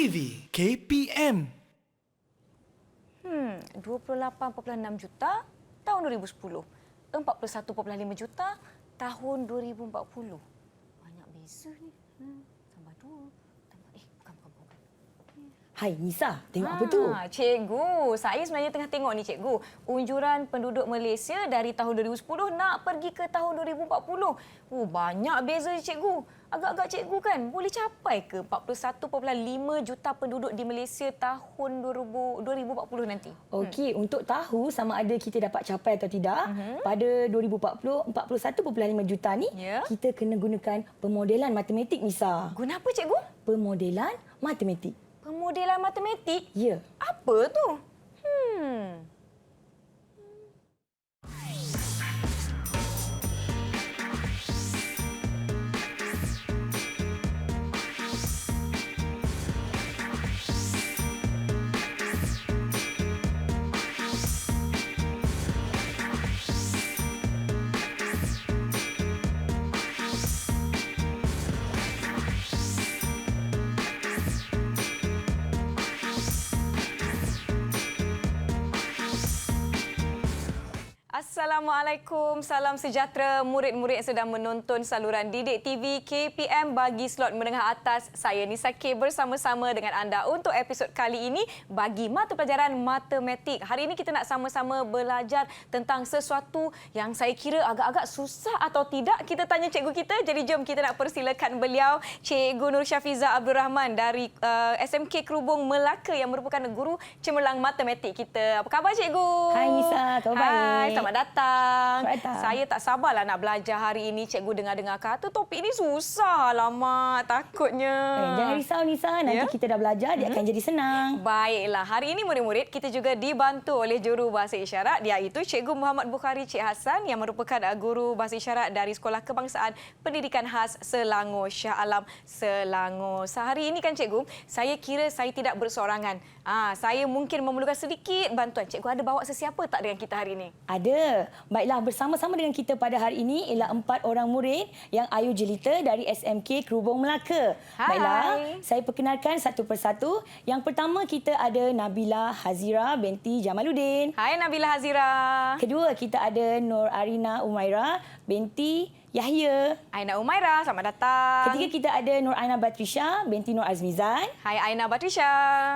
TV KPM. 28.6 juta tahun 2010. 41.5 juta tahun 2040. Banyak beza ni. Tambah 2. Bukan. Hai Nisa, tengok apa tu? Cikgu, saya sebenarnya tengah tengok ni cikgu. Unjuran penduduk Malaysia dari tahun 2010 nak pergi ke tahun 2040. Banyak beza cikgu. Agak-agak cikgu kan boleh capai ke 41.5 juta penduduk di Malaysia tahun 2040 nanti? Okey, untuk tahu sama ada kita dapat capai atau tidak, pada 2040, 41.5 juta ni, kita kena gunakan pemodelan matematik, Nisa. Guna apa cikgu? Pemodelan matematik. Pemodelan matematik? Ya. Apa tu? Assalamualaikum, salam sejahtera murid-murid yang sedang menonton saluran Didik TV KPM bagi slot menengah atas. Saya Nisa K bersama-sama dengan anda untuk episod kali ini bagi mata pelajaran matematik. Hari ini kita nak sama-sama belajar tentang sesuatu yang saya kira agak-agak susah atau tidak. Kita tanya cikgu kita, jadi jom kita nak persilakan beliau, Cikgu Nur Syafiza Abdul Rahman dari SMK Kerubung Melaka yang merupakan guru cemerlang matematik kita. Apa khabar cikgu? Hai Nisa, khabar baik. Hai, selamat datang. Selamat datang. Saya tak sabarlah nak belajar hari ini. Cikgu dengar-dengar kata topik ini susah. Alamak, takutnya. Jangan risau Nisa, nanti kita dah belajar, dia akan jadi senang. Baiklah, hari ini murid-murid kita juga dibantu oleh juru bahasa isyarat, iaitu Cikgu Muhammad Bukhari Cik Hassan yang merupakan guru bahasa isyarat dari Sekolah Kebangsaan Pendidikan Khas Selangor, Shah Alam, Selangor. Sehari ini kan cikgu, saya kira saya tidak bersorangan. Saya mungkin memerlukan sedikit bantuan. Cikgu ada bawa sesiapa tak dengan kita hari ini? Ada. Baiklah, bersama-sama dengan kita pada hari ini ialah 4 orang murid yang ayu jelita dari SMK Kerubung Melaka. Hai. Baiklah, saya perkenalkan satu persatu. Yang pertama kita ada Nabila Hazira binti Jamaluddin. Hai Nabila Hazira. Kedua kita ada Nur Arina Umaira binti Yahya. Aina Umaira, selamat datang. Ketiga kita ada Nur Aina Batrisha binti Nur Azmizan. Hai Aina Batrisha.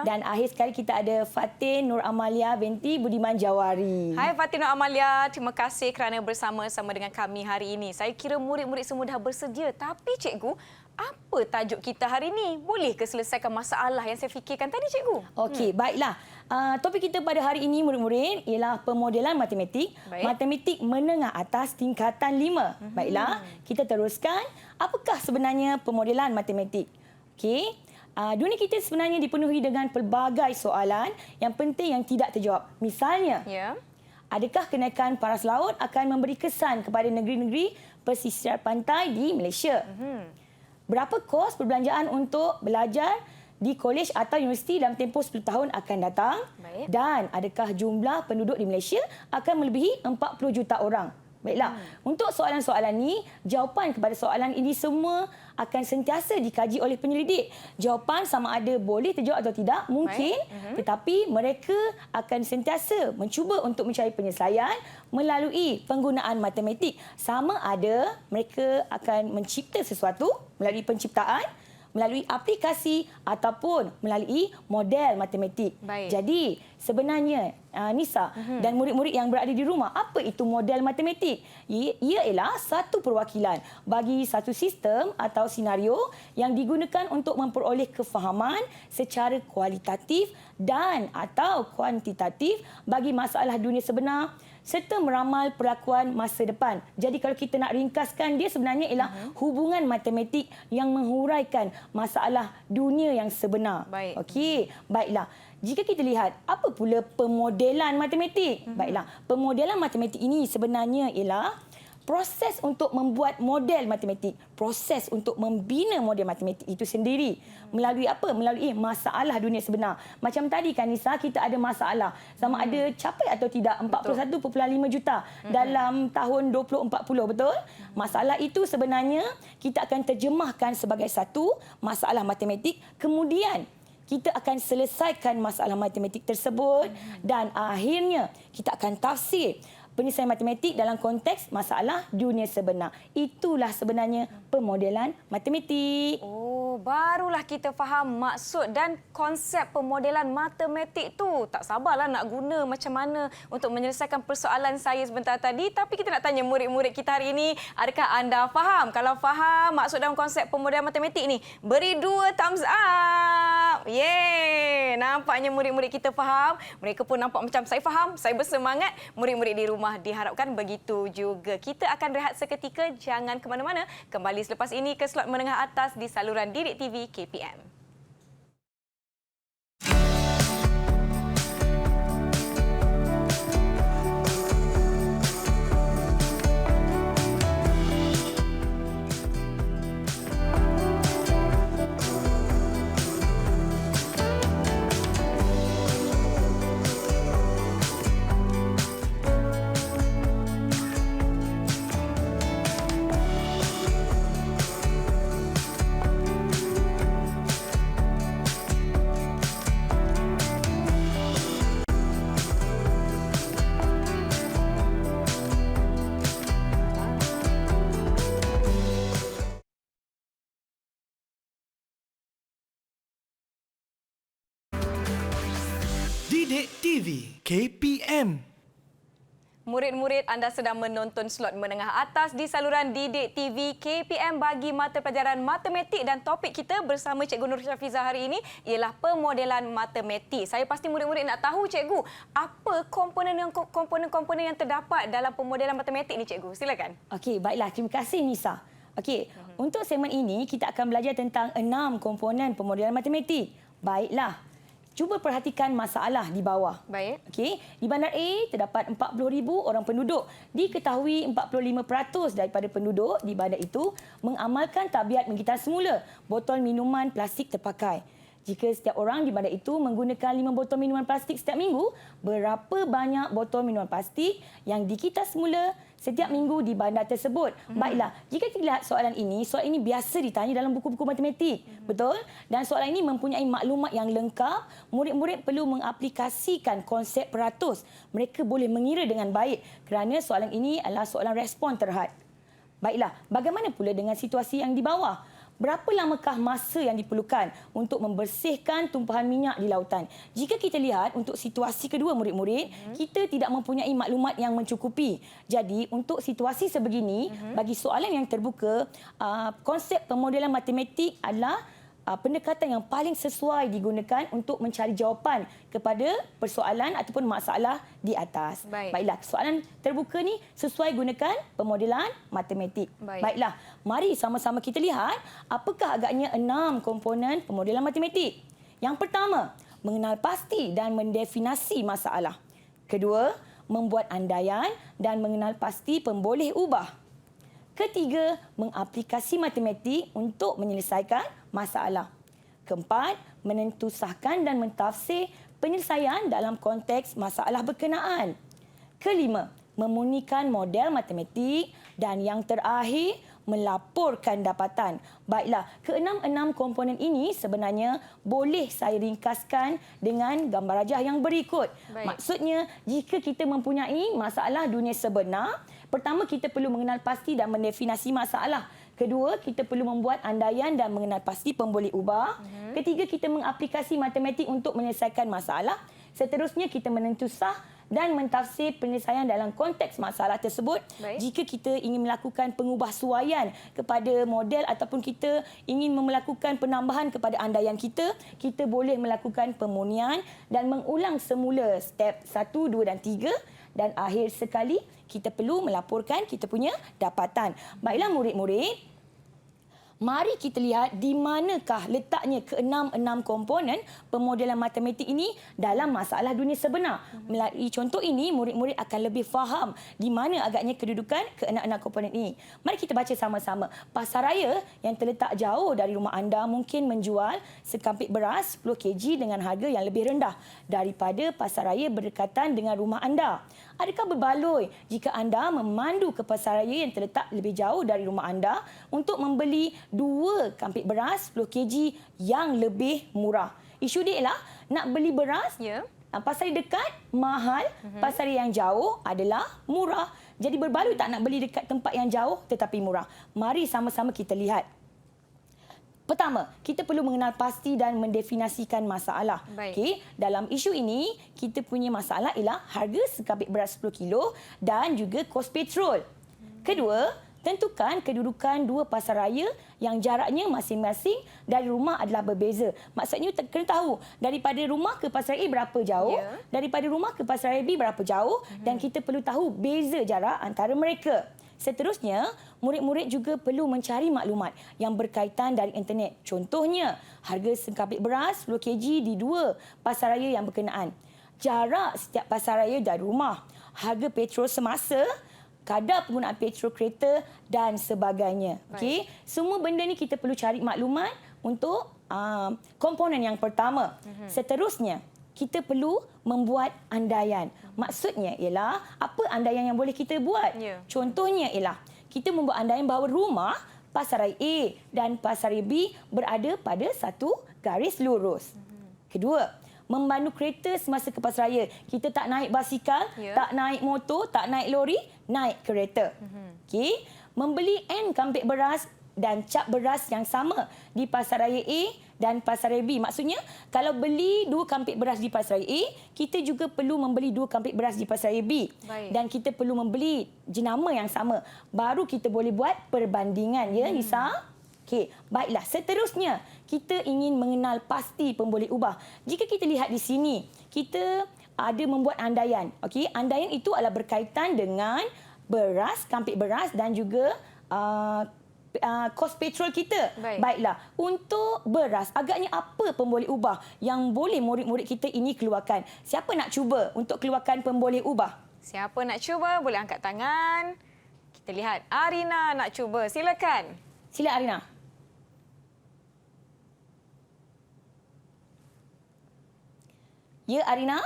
Dan akhir sekali kita ada Fatin Nur Amalia binti Budiman Jawari. Hai Fatin Nur Amalia, terima kasih kerana bersama-sama dengan kami hari ini. Saya kira murid-murid semua dah bersedia. Tapi cikgu, apa tajuk kita hari ini? Boleh ke selesaikan masalah yang saya fikirkan tadi cikgu? Okey, baiklah. Topik kita pada hari ini murid-murid ialah pemodelan matematik. Baik. Matematik menengah atas tingkatan 5. Baiklah, kita teruskan. Apakah sebenarnya pemodelan matematik? Okey. Dunia kita sebenarnya dipenuhi dengan pelbagai soalan yang penting yang tidak terjawab. Misalnya, adakah kenaikan paras laut akan memberi kesan kepada negeri-negeri pesisir pantai di Malaysia? Berapa kos perbelanjaan untuk belajar di kolej atau universiti dalam tempoh 10 tahun akan datang? Baik. Dan adakah jumlah penduduk di Malaysia akan melebihi 40 juta orang? Baiklah, untuk soalan-soalan ini, jawapan kepada soalan ini semua akan sentiasa dikaji oleh penyelidik. Jawapan sama ada boleh terjawab atau tidak, mungkin. Tetapi mereka akan sentiasa mencuba untuk mencari penyelesaian melalui penggunaan matematik. Sama ada mereka akan mencipta sesuatu melalui penciptaan, melalui aplikasi ataupun melalui model matematik. Baik. Jadi, sebenarnya Nisa dan murid-murid yang berada di rumah, apa itu model matematik? Ia ialah satu perwakilan bagi satu sistem atau senario yang digunakan untuk memperoleh kefahaman secara kualitatif dan atau kuantitatif bagi masalah dunia sebenar serta meramal perlakuan masa depan. Jadi kalau kita nak ringkaskan, dia sebenarnya ialah hubungan matematik yang menghuraikan masalah dunia yang sebenar. Baik. Okey, baiklah. Jika kita lihat, apa pula pemodelan matematik? Baiklah, pemodelan matematik ini sebenarnya ialah proses untuk membuat model matematik, proses untuk membina model matematik itu sendiri. Melalui apa? Melalui masalah dunia sebenar. Macam tadi kan Nisa, kita ada masalah. Sama ada capai atau tidak 41.5 juta dalam tahun 2040, betul? Masalah itu sebenarnya kita akan terjemahkan sebagai satu masalah matematik. Kemudian kita akan selesaikan masalah matematik tersebut dan akhirnya kita akan tafsir penyelesaian matematik dalam konteks masalah dunia sebenar. Itulah sebenarnya pemodelan matematik. Oh, barulah kita faham maksud dan konsep pemodelan matematik tu. Tak sabarlah nak guna macam mana untuk menyelesaikan persoalan saya sebentar tadi. Tapi kita nak tanya murid-murid kita hari ini, adakah anda faham? Kalau faham maksud dan konsep pemodelan matematik ni, beri 2 thumbs up. Yeay! Nampaknya murid-murid kita faham. Mereka pun nampak macam saya faham, saya bersemangat. Murid-murid di rumah diharapkan begitu juga. Kita akan rehat seketika, jangan ke mana-mana. Kembali selepas ini ke slot menengah atas di saluran Didik TV KPM. Didik TV KPM. Murid-murid, anda sedang menonton slot menengah atas di saluran Didik TV KPM bagi mata pelajaran matematik, dan topik kita bersama Cikgu Nur Syafizah hari ini ialah pemodelan matematik. Saya pasti murid-murid nak tahu, Cikgu, apa komponen-komponen yang terdapat dalam pemodelan matematik ni, Cikgu? Silakan. Okey, baiklah. Terima kasih, Nisa. Okey, untuk segmen ini kita akan belajar tentang 6 komponen pemodelan matematik. Baiklah. Cuba perhatikan masalah di bawah. Baik. Okey, di bandar A terdapat 40,000 orang penduduk. Diketahui 45% daripada penduduk di bandar itu mengamalkan tabiat menggitar semula. Botol minuman plastik terpakai. Jika setiap orang di bandar itu menggunakan 5 botol minuman plastik setiap minggu, berapa banyak botol minuman plastik yang digitar semula setiap minggu di bandar tersebut? Baiklah, jika kita lihat soalan ini biasa ditanya dalam buku-buku matematik. Betul? Dan soalan ini mempunyai maklumat yang lengkap. Murid-murid perlu mengaplikasikan konsep peratus. Mereka boleh mengira dengan baik kerana soalan ini adalah soalan respon terhad. Baiklah, bagaimana pula dengan situasi yang di bawah? Berapa lamakah masa yang diperlukan untuk membersihkan tumpahan minyak di lautan? Jika kita lihat untuk situasi kedua murid-murid, kita tidak mempunyai maklumat yang mencukupi. Jadi untuk situasi sebegini, bagi soalan yang terbuka, konsep pemodelan matematik adalah pendekatan yang paling sesuai digunakan untuk mencari jawapan kepada persoalan ataupun masalah di atas. Baiklah, soalan terbuka ni sesuai gunakan pemodelan matematik. Baiklah, mari sama-sama kita lihat apakah agaknya 6 komponen pemodelan matematik. Yang pertama, mengenal pasti dan mendefinasi masalah. Kedua, membuat andaian dan mengenal pasti pemboleh ubah. Ketiga, mengaplikasi matematik untuk menyelesaikan masalah. Keempat, menentusahkan dan mentafsir penyelesaian dalam konteks masalah berkenaan. Kelima, memurnikan model matematik. Dan yang terakhir, melaporkan dapatan. Baiklah, keenam-enam komponen ini sebenarnya boleh saya ringkaskan dengan gambar rajah yang berikut. Maksudnya, jika kita mempunyai masalah dunia sebenar, pertama, kita perlu mengenal pasti dan mendefinisi masalah. Kedua, kita perlu membuat andaian dan mengenal pasti pemboleh ubah. Ketiga, kita mengaplikasi matematik untuk menyelesaikan masalah. Seterusnya, kita menentusah dan mentafsir penyelesaian dalam konteks masalah tersebut. Jika kita ingin melakukan pengubahsuaian kepada model ataupun kita ingin melakukan penambahan kepada andaian kita, kita boleh melakukan pemurnian dan mengulang semula step 1, 2 dan 3. Dan akhir sekali, kita perlu melaporkan kita punya dapatan. Baiklah murid-murid, mari kita lihat di manakah letaknya keenam-enam komponen pemodelan matematik ini dalam masalah dunia sebenar. Melalui contoh ini, murid-murid akan lebih faham di mana agaknya kedudukan keenam-enam komponen ini. Mari kita baca sama-sama. Pasaraya yang terletak jauh dari rumah anda mungkin menjual sekampik beras 10 kg dengan harga yang lebih rendah daripada pasaraya berdekatan dengan rumah anda. Adakah berbaloi jika anda memandu ke pasaraya yang terletak lebih jauh dari rumah anda untuk membeli 2 kampik beras 10 kg yang lebih murah? Isu dia ialah nak beli beras, Ya. pasar dekat mahal, pasar yang jauh adalah murah. Jadi berbaloi tak nak beli dekat tempat yang jauh tetapi murah. Mari sama-sama kita lihat. Pertama, kita perlu mengenal pasti dan mendefinisikan masalah. Baik. Okey, dalam isu ini, kita punya masalah ialah harga sekapit beras 10 kilo dan juga kos petrol. Kedua, tentukan kedudukan dua pasar raya yang jaraknya masing-masing dari rumah adalah berbeza. Maksudnya kena tahu daripada rumah ke pasar A berapa jauh, Ya. daripada rumah ke pasar raya B berapa jauh dan kita perlu tahu beza jarak antara mereka. Seterusnya, murid-murid juga perlu mencari maklumat yang berkaitan dari internet. Contohnya, harga sekapit beras 10 kg di dua pasar raya yang berkenaan. Jarak setiap pasar raya dari rumah, harga petrol semasa, kadar penggunaan petrol kereta dan sebagainya. Okey, semua benda ni kita perlu cari maklumat untuk komponen yang pertama. Seterusnya, kita perlu membuat andaian. Maksudnya ialah apa andaian yang boleh kita buat? Ya. Contohnya ialah kita membuat andaian bahawa rumah pasar raya A dan pasar raya B berada pada satu garis lurus. Kedua, memandu kereta semasa ke pasar raya. Kita tak naik basikal, Ya. tak naik motor, tak naik lori, naik kereta. Okey, membeli N kampit beras dan cap beras yang sama di pasar raya A dan pasar raya B. Maksudnya, kalau beli 2 kampit beras di pasar raya A, kita juga perlu membeli 2 kampit beras di pasar raya B. Baik. Dan kita perlu membeli jenama yang sama. Baru kita boleh buat perbandingan, ya Nisa? Okey, baiklah. Seterusnya, kita ingin mengenal pasti pemboleh ubah. Jika kita lihat di sini, kita ada membuat andaian. Okey, andaian itu adalah berkaitan dengan beras, kampit beras dan juga kos petrol kita. Baik. Baiklah, untuk beras, agaknya apa pemboleh ubah yang boleh murid-murid kita ini keluarkan? Siapa nak cuba untuk keluarkan pemboleh ubah? Siapa nak cuba boleh angkat tangan. Kita lihat Arina nak cuba. Silakan. Sila Arina. Ya, Arina?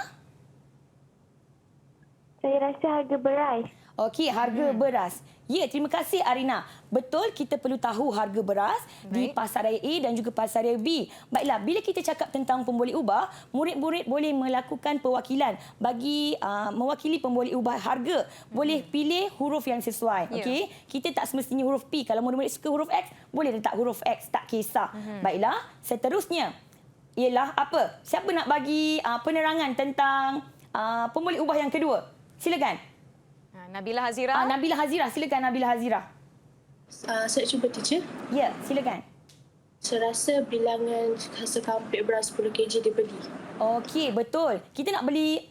Saya rasa harga beras. Okey, harga beras. Ya, terima kasih Arina. Betul, kita perlu tahu harga beras di Baik. pasar raya A dan juga pasar raya B. Baiklah, bila kita cakap tentang pemboleh ubah, murid-murid boleh melakukan perwakilan bagi mewakili pemboleh ubah harga. Boleh pilih huruf yang sesuai. Ya. Okey, kita tak semestinya huruf P. Kalau murid-murid suka huruf X, boleh letak huruf X, tak kisah. Baiklah, seterusnya ialah apa? Siapa nak bagi penerangan tentang pemboleh ubah yang kedua? Silakan. Nabila Hazira. Nabila Hazira, silakan Nabila Hazira. Saya cuba teacher. Ya, silakan. Saya rasa bilangan sekampit beras 10 kg dibeli. Okey, betul. Kita nak beli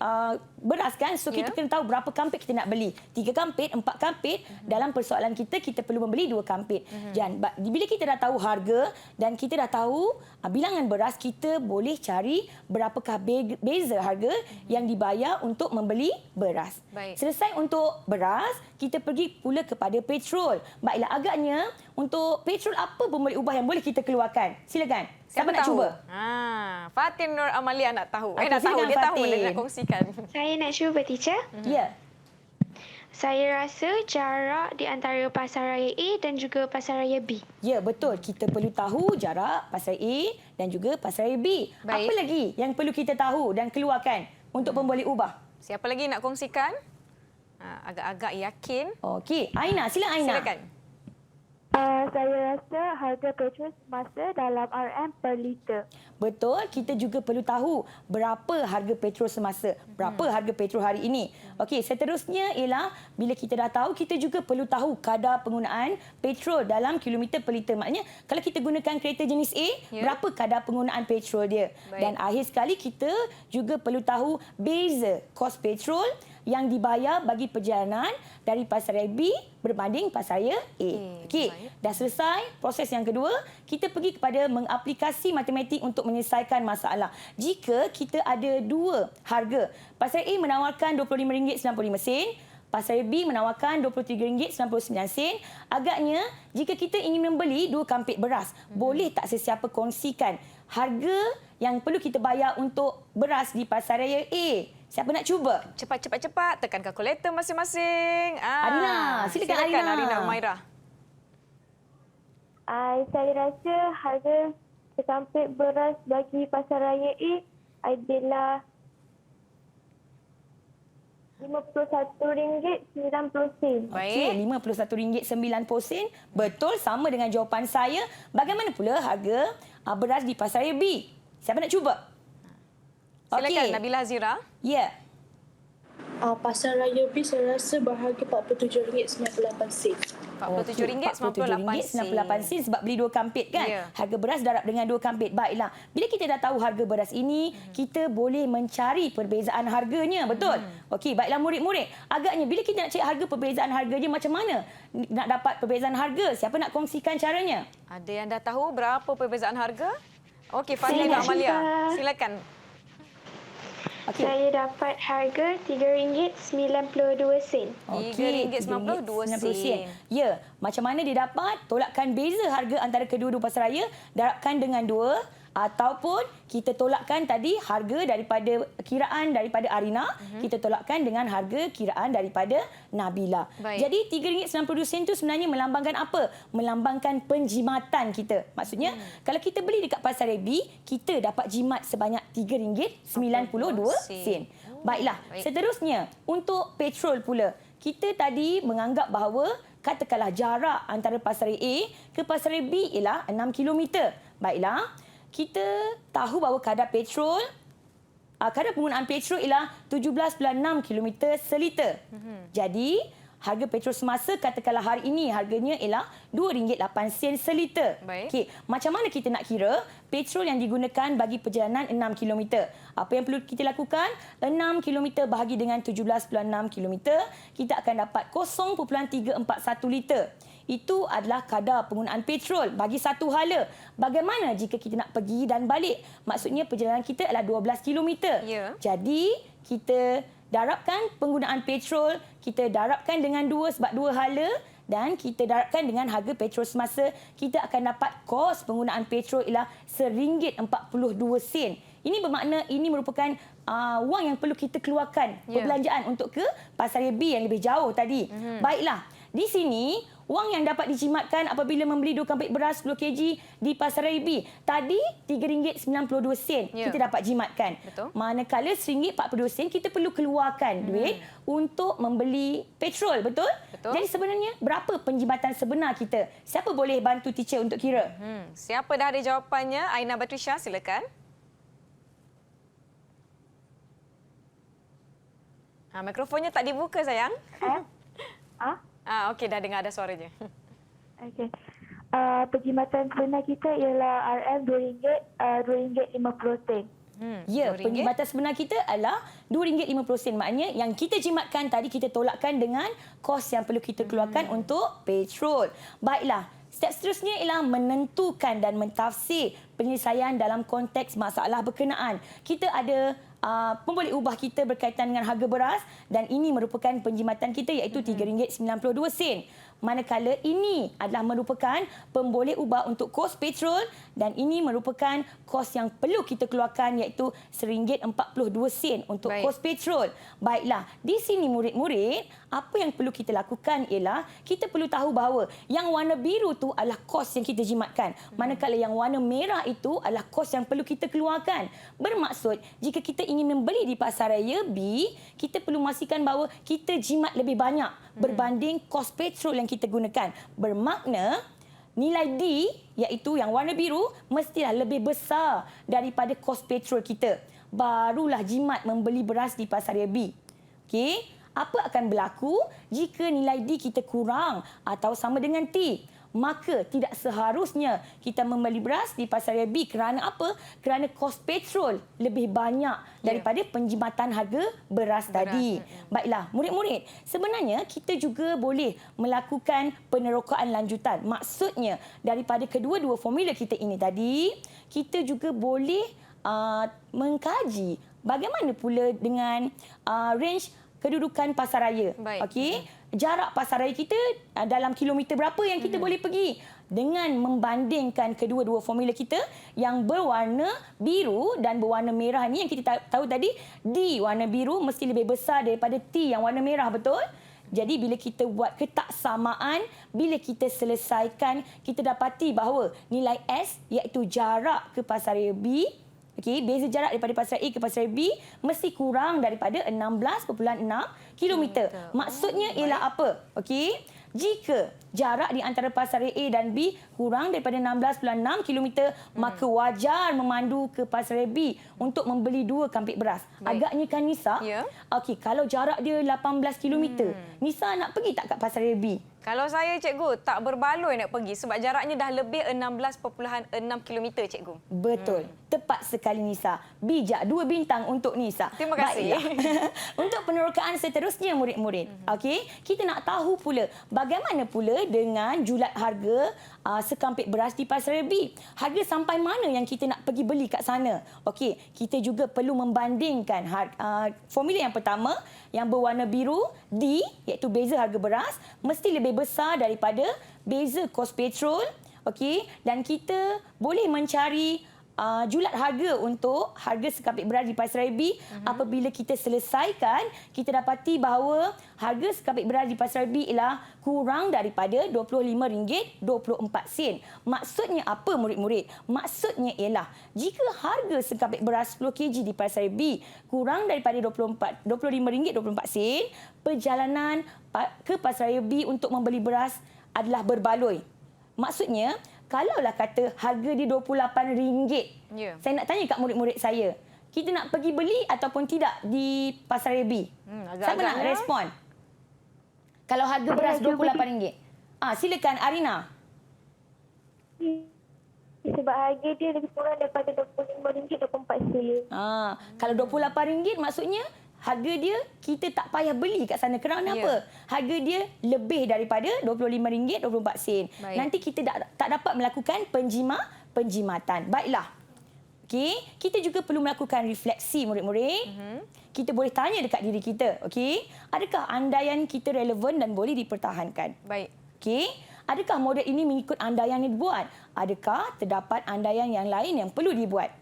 beras kan? So, kita Ya. kena tahu berapa kampit kita nak beli. 3 kampit, 4 kampit. Dalam persoalan kita, kita perlu membeli 2 kampit. Dan bila kita dah tahu harga dan kita dah tahu bilangan beras, kita boleh cari berapakah beza harga yang dibayar untuk membeli beras. Baik. Selesai untuk beras, kita pergi pula kepada petrol. Baiklah, agaknya untuk petrol apa pemboleh ubah yang boleh kita keluarkan? Silakan. Siapa nak tahu? cuba? Fatin Nur Amalia nak tahu. Okey, Nak tahu. silakan, Dia tahu Fatin. dia nak kongsikan. Saya nak cuba, teacher. Ya. Saya rasa jarak di antara pasar raya A dan juga pasar raya B. Ya, betul. Kita perlu tahu jarak pasar A dan juga pasar raya B. Baik. Apa lagi yang perlu kita tahu dan keluarkan untuk pemboleh ubah? Siapa lagi nak kongsikan? Agak-agak yakin. Okey, Aina, sila Aina. Silakan. Saya rasa harga petrol semasa dalam RM per liter. Betul, kita juga perlu tahu berapa harga petrol semasa, berapa harga petrol hari ini. Okey, seterusnya ialah bila kita dah tahu, kita juga perlu tahu kadar penggunaan petrol dalam kilometer per liter. Maknanya, kalau kita gunakan kereta jenis A, Ya. berapa kadar penggunaan petrol dia. Baik. Dan akhir sekali, kita juga perlu tahu beza kos petrol yang dibayar bagi perjalanan dari pasaraya B berbanding pasaraya A. Okey, baik. dah selesai proses yang kedua, kita pergi kepada mengaplikasi matematik untuk menyelesaikan masalah. Jika kita ada dua harga, pasaraya A menawarkan RM25.95, pasaraya B menawarkan RM23.99, agaknya jika kita ingin membeli 2 kampit beras, boleh tak sesiapa kongsikan harga yang perlu kita bayar untuk beras di pasaraya A? Siapa nak cuba? Cepat. Tekan kalkulator masing-masing. Arina, silakan Arina. Arina Umairah. Saya rasa harga sekampit beras bagi Pasaraya A adalah RM51.90. Baik. Okey, RM51.90. Betul, sama dengan jawapan saya. Bagaimana pula harga beras di Pasaraya B? Siapa nak cuba? Silakan Nabila Azira. Ya. Pasaraya B saya rasa berharga RM47.98. RM47.98 sebab beli 2 kampit kan? Ya. Harga beras darab dengan 2 kampit. Baiklah, bila kita dah tahu harga beras ini, kita boleh mencari perbezaan harganya, betul? Okey, baiklah murid-murid. Agaknya bila kita nak cari harga perbezaan harganya, macam mana nak dapat perbezaan harga? Siapa nak kongsikan caranya? Ada yang dah tahu berapa perbezaan harga? Okey, Fazlin dan Amalia. Silakan. Okey. Saya dapat harga RM3.92. Okey, RM3.92. Ya, macam mana dia dapat? Tolakkan beza harga antara kedua-dua pasaraya, darabkan dengan 2 ataupun kita tolakkan tadi harga daripada kiraan daripada Arina, kita tolakkan dengan harga kiraan daripada Nabila. Baik. Jadi RM3.92 itu sebenarnya melambangkan apa? Melambangkan penjimatan kita. Maksudnya kalau kita beli dekat Pasaraya B, kita dapat jimat sebanyak RM3.92. Baiklah, seterusnya untuk petrol pula. Kita tadi menganggap bahawa katakanlah jarak antara Pasaraya A ke Pasaraya B ialah 6 km. Baiklah, kita tahu bahawa kadar penggunaan petrol ialah 17.6 km seliter. Jadi, harga petrol semasa katakanlah hari ini harganya ialah RM2.08 seliter. Baik. Okey, macam mana kita nak kira petrol yang digunakan bagi perjalanan 6 km? Apa yang perlu kita lakukan? 6 km bahagi dengan 17.6 km, kita akan dapat 0.341 liter. Itu adalah kadar penggunaan petrol bagi satu hala. Bagaimana jika kita nak pergi dan balik? Maksudnya perjalanan kita adalah 12 km. Ya. Jadi, kita darabkan penggunaan petrol, kita darabkan dengan 2 sebab 2 hala dan kita darabkan dengan harga petrol semasa, kita akan dapat kos penggunaan petrol ialah RM1.42. Ini bermakna ini merupakan wang yang perlu kita keluarkan perbelanjaan untuk ke Pasaraya B yang lebih jauh tadi. Baiklah, di sini wang yang dapat dijimatkan apabila membeli 2 kampit beras 10 kg di Pasaraya B. Tadi RM3.92 kita dapat jimatkan. Betul. Manakala RM1.42 kita perlu keluarkan duit untuk membeli petrol, betul? Betul. Jadi sebenarnya berapa penjimatan sebenar kita? Siapa boleh bantu teacher untuk kira? Siapa dah ada jawapannya? Aina Batrisha, silakan. Mikrofonnya tak dibuka, sayang. Okey, dah dengar ada suaranya. Okey. Perkhidmatan sebenar kita ialah RM2.50. Ya, RM2. penjimatan sebenar kita adalah RM2.50. Maknanya yang kita jimatkan tadi kita tolakkan dengan kos yang perlu kita keluarkan untuk petrol. Baiklah, step seterusnya ialah menentukan dan mentafsir penyelesaian dalam konteks masalah berkenaan. Kita ada pemboleh ubah kita berkaitan dengan harga beras dan ini merupakan penjimatan kita iaitu RM3.92. Manakala ini adalah merupakan pemboleh ubah untuk kos petrol dan ini merupakan kos yang perlu kita keluarkan iaitu RM1.42 untuk kos petrol. Baiklah, di sini murid-murid, apa yang perlu kita lakukan ialah kita perlu tahu bahawa yang warna biru tu adalah kos yang kita jimatkan. Manakala yang warna merah itu adalah kos yang perlu kita keluarkan. Bermaksud, jika kita ingin membeli di Pasaraya B, kita perlu memastikan bahawa kita jimat lebih banyak berbanding kos petrol yang kita gunakan. Bermakna nilai D iaitu yang warna biru mestilah lebih besar daripada kos petrol kita. Barulah jimat membeli beras di Pasaraya B. Okey, apa akan berlaku jika nilai D kita kurang atau sama dengan T? Maka tidak seharusnya kita membeli beras di Pasaraya B. Kerana apa? Kerana kos petrol lebih banyak daripada penjimatan harga beras tadi. Baiklah, murid-murid, sebenarnya kita juga boleh melakukan penerokaan lanjutan. Maksudnya, daripada kedua-dua formula kita ini tadi, kita juga boleh mengkaji bagaimana pula dengan range kedudukan pasaraya. Okey, jarak pasaraya kita dalam kilometer berapa yang kita boleh pergi dengan membandingkan kedua-dua formula kita yang berwarna biru dan berwarna merah ni yang kita tahu tadi D warna biru mesti lebih besar daripada T yang warna merah, betul? Jadi bila kita buat ketaksamaan, bila kita selesaikan, kita dapati bahawa nilai S iaitu jarak ke pasaraya B, okey, beza jarak daripada pasaraya A ke pasaraya B mesti kurang daripada 16.6 kilometer. Maksudnya ialah apa? Okey. Jika jarak di antara pasaraya A dan B kurang daripada 16.6 km, maka wajar memandu ke pasaraya B untuk membeli 2 kampik beras. Agaknya kan Nisa? Ya. Okey, kalau jarak dia 18 km, Nisa nak pergi tak kat pasaraya B? Kalau saya, cikgu, tak berbaloi nak pergi sebab jaraknya dah lebih 16.6 km, cikgu. Betul. Tepat sekali Nisa. Bijak 2 bintang untuk Nisa. Terima kasih. Baiklah. Untuk penerokaan seterusnya murid-murid. Okey, kita nak tahu pula bagaimana pula dengan julat harga sekampik beras di pasaraya B. Harga sampai mana yang kita nak pergi beli kat sana? Okey, kita juga perlu membandingkan formula yang pertama yang berwarna biru D iaitu beza harga beras mesti lebih besar daripada beza kos petrol. Okey, dan kita boleh mencari julat harga untuk harga sekampik beras di pasaraya B. Apabila kita selesaikan, kita dapati bahawa harga sekampik beras di pasaraya B ialah kurang daripada RM25.24. Maksudnya apa murid-murid? Maksudnya ialah jika harga sekampik beras 10 kg di pasaraya B kurang daripada RM25.24, perjalanan ke pasaraya B untuk membeli beras adalah berbaloi. Maksudnya, kalaulah kata harga dia RM28, Ya. saya nak tanya kat murid-murid saya, kita nak pergi beli ataupun tidak di pasaraya B? Siapa nak agak-agaknya. respon? Kalau harga beras RM28. Silakan Arina. Sebab harga dia lebih kurang daripada RM25.24. Kalau RM28 maksudnya harga dia kita tak payah beli kat sana. Kerana apa? Harga dia lebih daripada RM25.24. Nanti kita tak dapat melakukan penjimatan. Baiklah. Okey, kita juga perlu melakukan refleksi murid-murid. Kita boleh tanya dekat diri kita, okey? Adakah andaian kita relevan dan boleh dipertahankan? Baik. Okey, adakah model ini mengikut andaian yang dibuat? Adakah terdapat andaian yang lain yang perlu dibuat?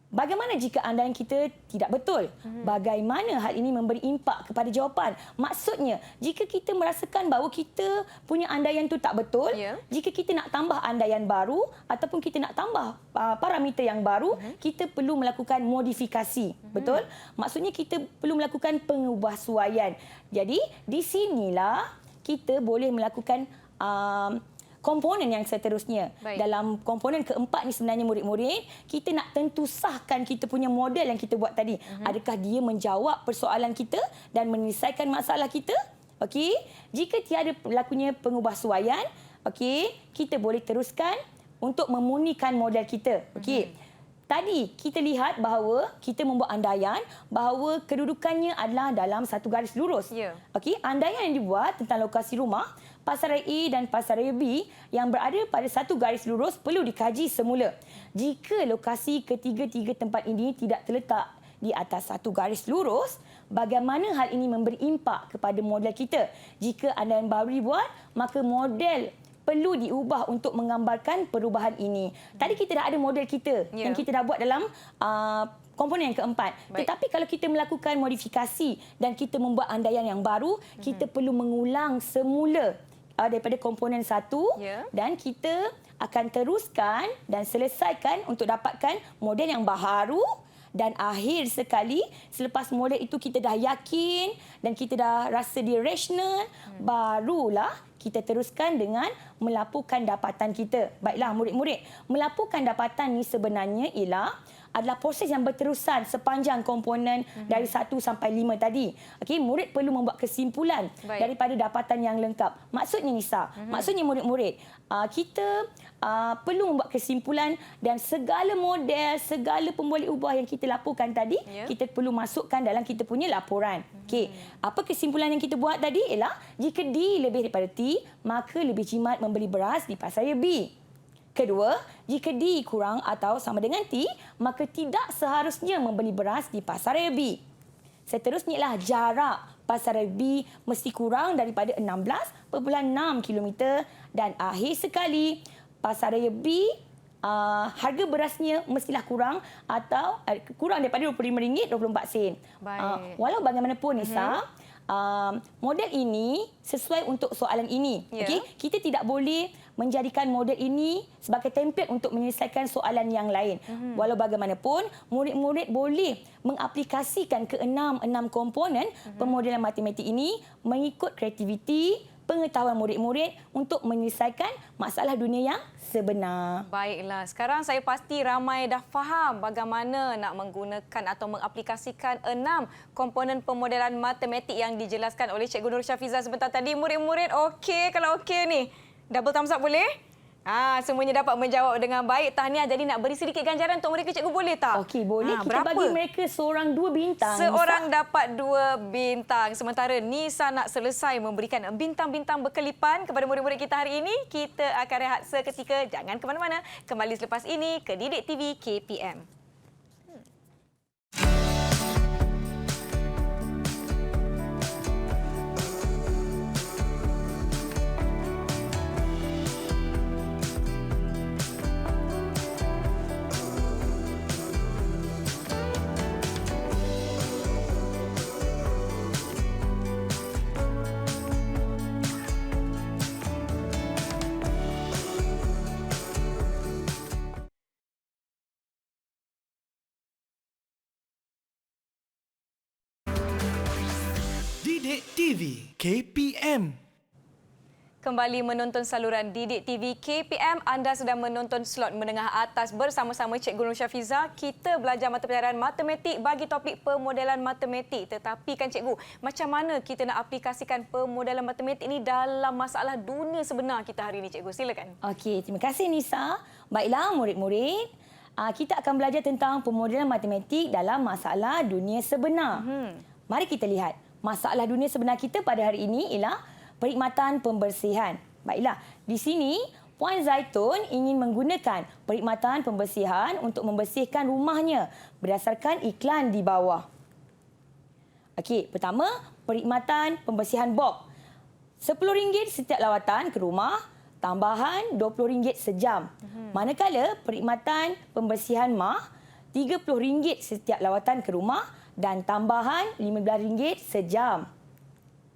Bagaimana jika andaian kita tidak betul? Bagaimana hal ini memberi impak kepada jawapan? Maksudnya, jika kita merasakan bahawa kita punya andaian itu tak betul, jika kita nak tambah andaian baru ataupun kita nak tambah parameter yang baru, kita perlu melakukan modifikasi. Betul? Maksudnya kita perlu melakukan pengubahsuaian. Jadi, di sinilah kita boleh melakukan komponen yang seterusnya. Baik. Dalam komponen keempat ni sebenarnya murid-murid, kita nak tentu sahkan kita punya model yang kita buat tadi. Adakah dia menjawab persoalan kita dan menyelesaikan masalah kita? Okey. Jika tiada berlakunya pengubahsuaian, okey, kita boleh teruskan untuk memunikan model kita. Okey. Tadi kita lihat bahawa kita membuat andaian bahawa kedudukannya adalah dalam satu garis lurus. Ya. Okey, andaian yang dibuat tentang lokasi rumah pasaraya A dan pasaraya B yang berada pada satu garis lurus perlu dikaji semula. Jika lokasi ketiga-tiga tempat ini tidak terletak di atas satu garis lurus, bagaimana hal ini memberi impak kepada model kita? Jika andaian baru dibuat, maka model perlu diubah untuk menggambarkan perubahan ini. Tadi kita dah ada model kita yang kita dah buat dalam komponen yang keempat. Baik. Tetapi kalau kita melakukan modifikasi dan kita membuat andaian yang baru, kita perlu mengulang semula daripada komponen satu dan kita akan teruskan dan selesaikan untuk dapatkan model yang baharu. Dan akhir sekali, selepas model itu kita dah yakin dan kita dah rasa dia rasional, barulah kita teruskan dengan melaporkan dapatan kita. Baiklah murid-murid, melaporkan dapatan ni sebenarnya adalah proses yang berterusan sepanjang komponen dari 1 sampai 5 tadi. Okey, murid perlu membuat kesimpulan daripada dapatan yang lengkap. Maksudnya Nisa, maksudnya murid-murid, kita perlu membuat kesimpulan dan segala model, segala pemboleh ubah yang kita laporkan tadi, kita perlu masukkan dalam kita punya laporan. Okey, apa kesimpulan yang kita buat tadi ialah jika D lebih daripada T, maka lebih jimat membeli beras di pasaraya B. Kedua, jika D kurang atau sama dengan T, maka tidak seharusnya membeli beras di pasaraya B. Seterusnya ialah jarak pasaraya B mesti kurang daripada 16.6 km dan akhir sekali pasaraya B harga berasnya mestilah kurang atau kurang daripada RM25.24. Baik. Walau bagaimanapun Nisa, model ini sesuai untuk soalan ini. Ya. Okey, kita tidak boleh menjadikan model ini sebagai template untuk menyelesaikan soalan yang lain. Walau bagaimanapun, murid-murid boleh mengaplikasikan ke-6 komponen pemodelan matematik ini mengikut kreativiti, pengetahuan murid-murid untuk menyelesaikan masalah dunia yang sebenar. Baiklah, sekarang saya pasti ramai dah faham bagaimana nak menggunakan atau mengaplikasikan 6 komponen pemodelan matematik yang dijelaskan oleh Cikgu Nur Syafiza sebentar tadi. Murid-murid okey, kalau okey ni, double thumbs up boleh? Semuanya dapat menjawab dengan baik. Tahniah, jadi nak beri sedikit ganjaran untuk mereka, cikgu boleh tak? Okey, boleh. Kita berapa? bagi mereka seorang 2 bintang. Seorang Nisa. dapat 2 bintang. Sementara Nisa nak selesai memberikan bintang-bintang berkelipan kepada murid-murid kita hari ini. Kita akan rehat seketika. Jangan ke mana-mana. Kembali selepas ini ke Didik TV KPM. Didik TV KPM. Kembali menonton saluran Didik TV KPM. Anda sedang menonton slot menengah atas bersama-sama Cikgu Nur Syafiza. Kita belajar mata pelajaran matematik bagi topik pemodelan matematik. Tetapi kan cikgu, macam mana kita nak aplikasikan pemodelan matematik ini dalam masalah dunia sebenar kita hari ini, cikgu? Silakan. Okey, terima kasih Nisa. Baiklah murid-murid, kita akan belajar tentang pemodelan matematik dalam masalah dunia sebenar. Mari kita lihat. Masalah dunia sebenar kita pada hari ini ialah perkhidmatan pembersihan. Baiklah, di sini Puan Zaitun ingin menggunakan perkhidmatan pembersihan untuk membersihkan rumahnya berdasarkan iklan di bawah. Okey, pertama, perkhidmatan pembersihan Bob. RM10 setiap lawatan ke rumah, tambahan RM20 sejam. Manakala perkhidmatan pembersihan Ma, RM30 setiap lawatan ke rumah dan tambahan RM15 sejam.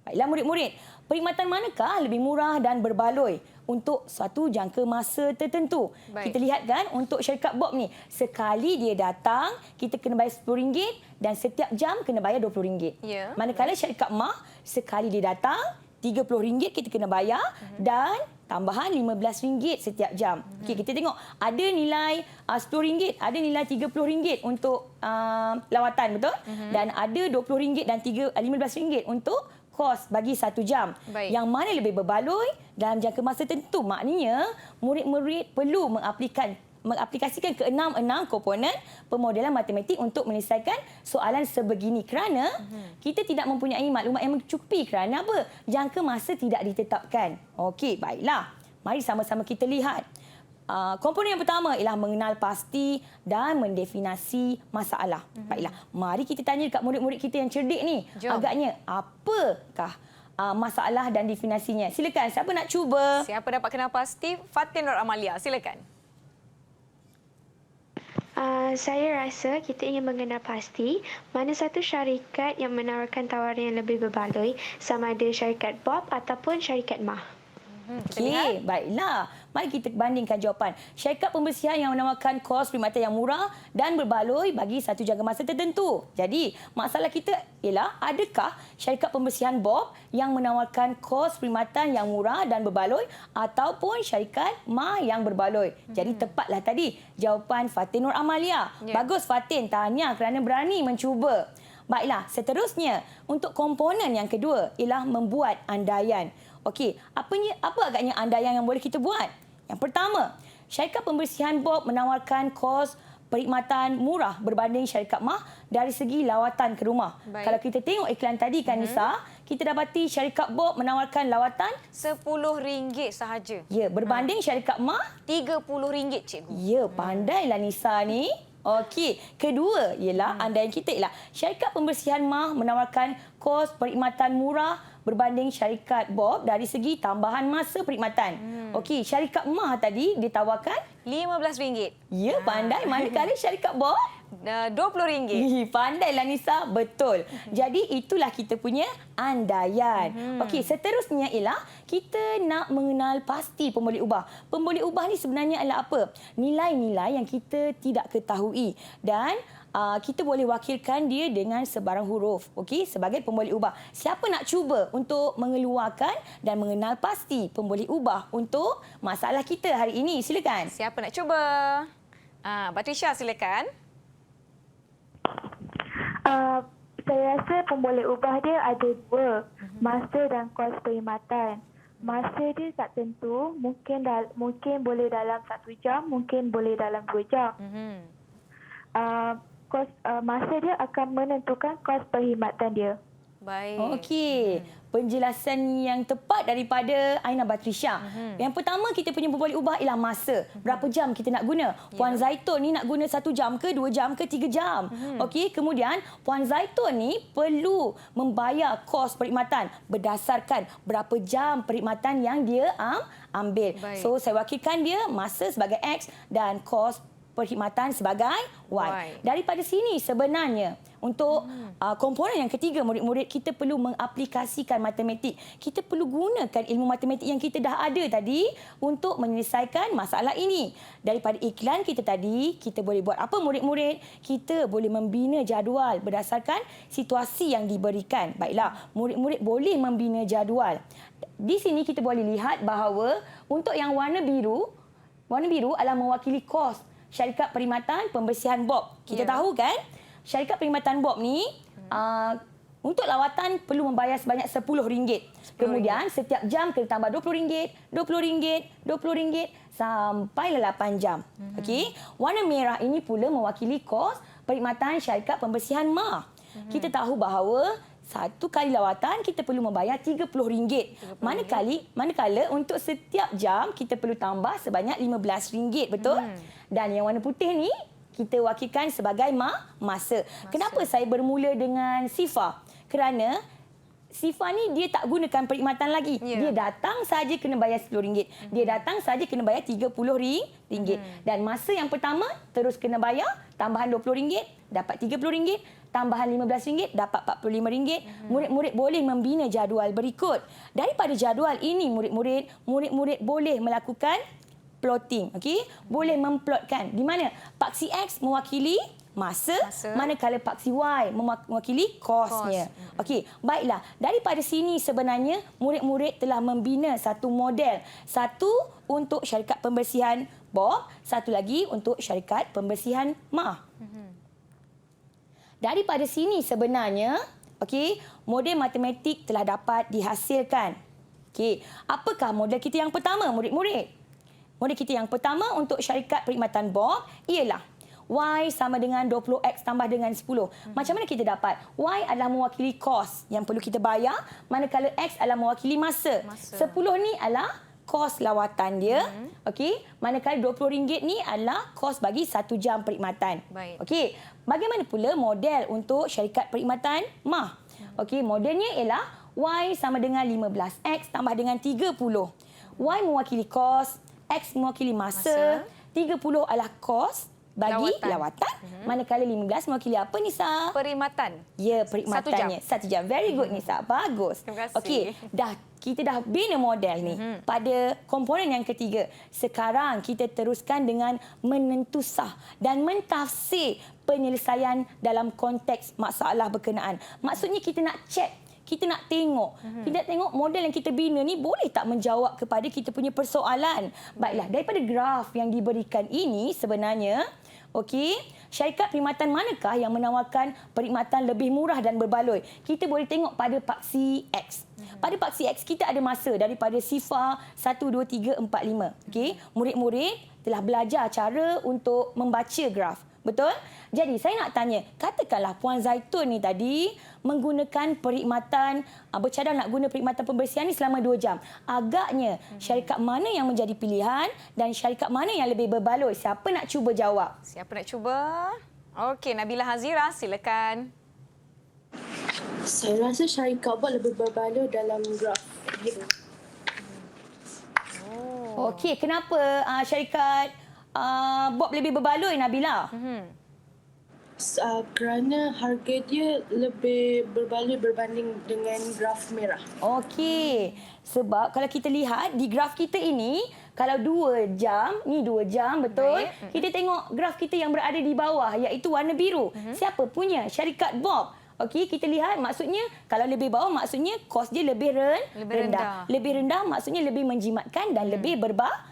Baiklah murid-murid, perkhidmatan manakah lebih murah dan berbaloi untuk suatu jangka masa tertentu? Baik. Kita lihat kan untuk syarikat Bob ni, sekali dia datang, kita kena bayar RM10 dan setiap jam kena bayar RM20. Ya. Manakala syarikat Ma, sekali dia datang, RM30 kita kena bayar dan tambahan RM15 setiap jam. Okey, kita tengok ada nilai RM10, ada nilai RM30 untuk lawatan, betul? Dan ada RM20 dan RM15 untuk kos bagi 1 jam. Baik. Yang mana lebih berbaloi dalam jangka masa tertentu? Maknanya murid-murid perlu mengaplikasikan ke-6 komponen pemodelan matematik untuk menyelesaikan soalan sebegini kerana kita tidak mempunyai maklumat yang mencukupi kerana apa? Jangka masa tidak ditetapkan. Okey, baiklah. Mari sama-sama kita lihat. Komponen yang pertama ialah mengenal pasti dan mendefinisi masalah. Baiklah, mari kita tanya dekat murid-murid kita yang cerdik ni. Jom. Agaknya apakah masalah dan definisinya? Silakan, siapa nak cuba? Siapa dapat kenal pasti? Fatin Nur Amalia. Silakan. Saya rasa kita ingin mengenal pasti mana satu syarikat yang menawarkan tawaran yang lebih berbaloi, sama ada syarikat Bob ataupun syarikat Ma. Okey, baiklah. Mari kita bandingkan jawapan. Syarikat pembersihan yang menawarkan kos perkhidmatan yang murah dan berbaloi bagi satu jangka masa tertentu. Jadi, masalah kita ialah adakah syarikat pembersihan Bob yang menawarkan kos perkhidmatan yang murah dan berbaloi ataupun syarikat Ma yang berbaloi. Jadi, tepatlah tadi jawapan Fatin Nur Amalia. Ya. Bagus Fatin, tahniah kerana berani mencuba. Baiklah, seterusnya untuk komponen yang kedua ialah membuat andaian. Okey, apa agaknya andaian yang boleh kita buat? Yang pertama, syarikat pembersihan Bob menawarkan kos perkhidmatan murah berbanding syarikat Ma dari segi lawatan ke rumah. Baik. Kalau kita tengok iklan tadi kan Nisa, kita dapati syarikat Bob menawarkan lawatan RM10 sahaja. ya berbanding syarikat Ma. RM30, cikgu. Ya, pandailah Nisa ni. Okey, kedua ialah andaian kita ialah syarikat pembersihan Ma menawarkan kos perkhidmatan murah berbanding syarikat Bob dari segi tambahan masa perkhidmatan. Okey, syarikat Ma tadi ditawarkan RM15. ya pandai, manakala syarikat Bob RM20. Pandailah Nisa, betul. Jadi itulah kita punya andaian. Okey, seterusnya ialah kita nak mengenal pasti pemboleh ubah. Pemboleh ubah ni sebenarnya adalah apa? Nilai-nilai yang kita tidak ketahui dan kita boleh wakilkan dia dengan sebarang huruf, okey, sebagai pemboleh ubah. Siapa nak cuba untuk mengeluarkan dan mengenal pasti pemboleh ubah untuk masalah kita hari ini? Silakan. Siapa nak cuba? Patricia, silakan. Saya rasa pemboleh ubah dia ada dua, masa dan kos perkhidmatan. Masa dia tak tentu, mungkin boleh dalam 1 jam, mungkin boleh dalam 2 jam. Masa dia akan menentukan kos perkhidmatan dia. Baik. Okey, penjelasan yang tepat daripada Aina Patricia. Yang pertama kita punya pemboleh ubah ialah masa. Berapa jam kita nak guna? Puan Zaitun ni nak guna 1 jam ke, 2 jam ke, 3 jam. Okey, kemudian Puan Zaitun ni perlu membayar kos perkhidmatan berdasarkan berapa jam perkhidmatan yang dia ambil. Baik. So saya wakilkan dia masa sebagai X dan kos perkhidmatan sebagai Y. Daripada sini sebenarnya untuk komponen yang ketiga, murid-murid kita perlu mengaplikasikan matematik. Kita perlu gunakan ilmu matematik yang kita dah ada tadi untuk menyelesaikan masalah ini. Daripada iklan kita tadi, kita boleh buat apa murid-murid? Kita boleh membina jadual berdasarkan situasi yang diberikan. Baiklah, murid-murid boleh membina jadual. Di sini kita boleh lihat bahawa untuk yang warna biru adalah mewakili kos syarikat perkhidmatan pembersihan Bob. Kita tahu kan, syarikat perkhidmatan Bob ni untuk lawatan perlu membayar sebanyak RM10. Kemudian setiap jam kena tambah RM20, RM20, RM20 sampailah 8 jam. Okey. Warna merah ini pula mewakili kos perkhidmatan syarikat pembersihan MAH. Kita tahu bahawa satu kali lawatan kita perlu membayar RM30. Manakala untuk setiap jam kita perlu tambah sebanyak RM15, betul? Dan yang warna putih ni kita wakilkan sebagai masa. Kenapa saya bermula dengan Sifa? Kerana Sifa ni dia tak gunakan perkhidmatan lagi. Dia datang saja kena bayar RM10. Dia datang saja kena bayar RM30. Dan masa yang pertama terus kena bayar tambahan RM20 dapat RM30, tambahan RM15 dapat RM45. Murid-murid boleh membina jadual berikut. Daripada jadual ini murid-murid boleh melakukan plotting, okey? Boleh memplotkan di mana paksi X mewakili masa, manakala paksi Y mewakili kosnya. Okey, baiklah. Daripada sini sebenarnya murid-murid telah membina satu model. Satu untuk syarikat pembersihan Bob, satu lagi untuk syarikat pembersihan MAH. Daripada sini sebenarnya, okey, model matematik telah dapat dihasilkan. Okey, apakah model kita yang pertama, murid-murid? Model kita yang pertama untuk syarikat perkhidmatan Bob ialah Y sama dengan 20X tambah dengan 10. Macam mana kita dapat? Y adalah mewakili kos yang perlu kita bayar, manakala X adalah mewakili masa. 10 ni adalah kos lawatan dia. Okey, manakala RM20 ni adalah kos bagi 1 jam perkhidmatan. Okey, bagaimana pula model untuk syarikat perkhidmatan MAH? Okey, modelnya ialah Y sama dengan 15X tambah dengan 30. Y mewakili kos, X mewakili masa. 30 adalah kos bagi lawatan. Manakala 15 mewakili apa, Nisa? Perkhidmatan. Ya, perkhidmatannya. 1 jam. Very good, Nisa. Bagus. Terima kasih. Okey, kita dah bina model ni pada komponen yang ketiga. Sekarang kita teruskan dengan menentusah dan mentafsir penyelesaian dalam konteks masalah berkenaan. Maksudnya kita nak cek, kita nak tengok. Kita tengok model yang kita bina ni boleh tak menjawab kepada kita punya persoalan. Baiklah, daripada graf yang diberikan ini sebenarnya, okey, syarikat perkhidmatan manakah yang menawarkan perkhidmatan lebih murah dan berbaloi? Kita boleh tengok pada paksi X. Pada paksi X kita ada masa daripada sifar 1, 2, 3, 4, 5. Okey, murid-murid telah belajar cara untuk membaca graf. Betul? Jadi saya nak tanya, katakanlah Puan Zaitun ni tadi menggunakan perkhidmatan, bercadang nak guna perkhidmatan pembersihan ni selama 2 jam. Agaknya syarikat mana yang menjadi pilihan dan syarikat mana yang lebih berbaloi? Siapa nak cuba jawab? Siapa nak cuba? Okey, Nabila Hazira, silakan. Saya rasa syarikat Bob lebih berbaloi dalam graf. Okey, kenapa syarikat Bob lebih berbaloi, Nabila? kerana harga dia lebih berbaloi berbanding dengan graf merah. Okey. Sebab kalau kita lihat di graf kita ini, kalau 2 jam, ni 2 jam betul. Baik. Kita tengok graf kita yang berada di bawah iaitu warna biru. Siapa punya? Syarikat Bob. Okey, kita lihat maksudnya kalau lebih bawah maksudnya kos dia lebih rendah. Lebih rendah maksudnya lebih menjimatkan dan lebih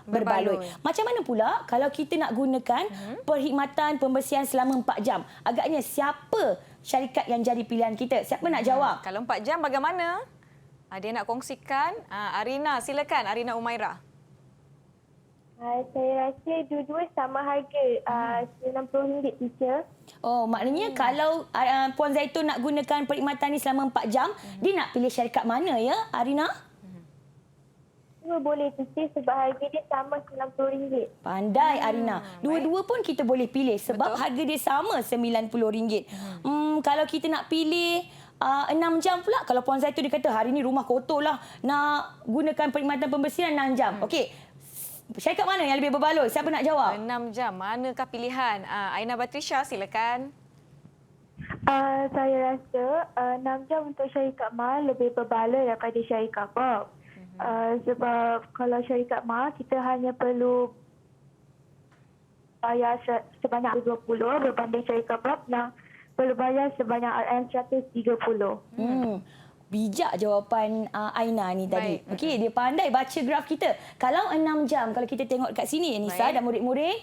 berbaloi. Macam mana pula kalau kita nak gunakan perkhidmatan pembersihan selama 4 jam? Agaknya siapa syarikat yang jadi pilihan kita? Siapa nak jawab? Kalau 4 jam bagaimana? Ada yang nak kongsikan? Arina, silakan. Arina Umairah. Saya rasa dua-dua sama harga, RM90 teacher. Oh, maknanya kalau Puan Zaitun nak gunakan perkhidmatan ni selama 4 jam, dia nak pilih syarikat mana ya, Arina? Dua boleh teacher sebab harga dia sama RM90. Pandai Arina. Dua-dua pun kita boleh pilih sebab harga dia sama RM90. Kalau kita nak pilih 6 jam pula, kalau Puan Zaitun dia kata hari ni rumah kotor lah, nak gunakan perkhidmatan pembersihan 6 jam. Okey. Syarikat mana yang lebih berbaloi? Siapa nak jawab? 6 jam. Manakah pilihan? Aina Batrisha, silakan. Saya rasa 6 jam untuk syarikat MA lebih berbaloi daripada syarikat Bob. Sebab kalau syarikat MA, kita hanya perlu bayar sebanyak 20 berbanding syarikat Bob yang perlu bayar sebanyak RM130. Bijak jawapan Aina ni tadi. Baik. Okey, dia pandai baca graf kita. Kalau 6 jam, kalau kita tengok kat sini Nisa dan murid-murid,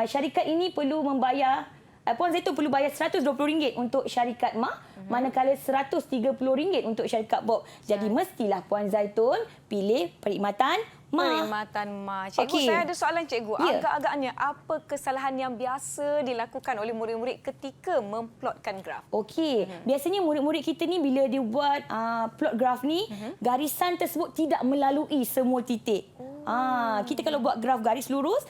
syarikat ini perlu membayar, Puan Zaitun perlu bayar RM120 untuk syarikat MA, manakala RM130 untuk syarikat Bob. Jadi mestilah Puan Zaitun pilih perkhidmatan MA. Perkhidmatan MA. Cikgu, Okey. saya ada soalan cikgu. Ya. Agak-agaknya apa kesalahan yang biasa dilakukan oleh murid-murid ketika memplotkan graf? Okey, biasanya murid-murid kita ni bila dia buat plot graf ni, garisan tersebut tidak melalui semua titik. Kita kalau buat graf garis lurus,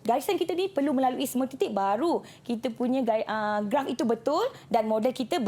garisan kita ni perlu melalui semua titik baru kita punya graf itu betul dan model kita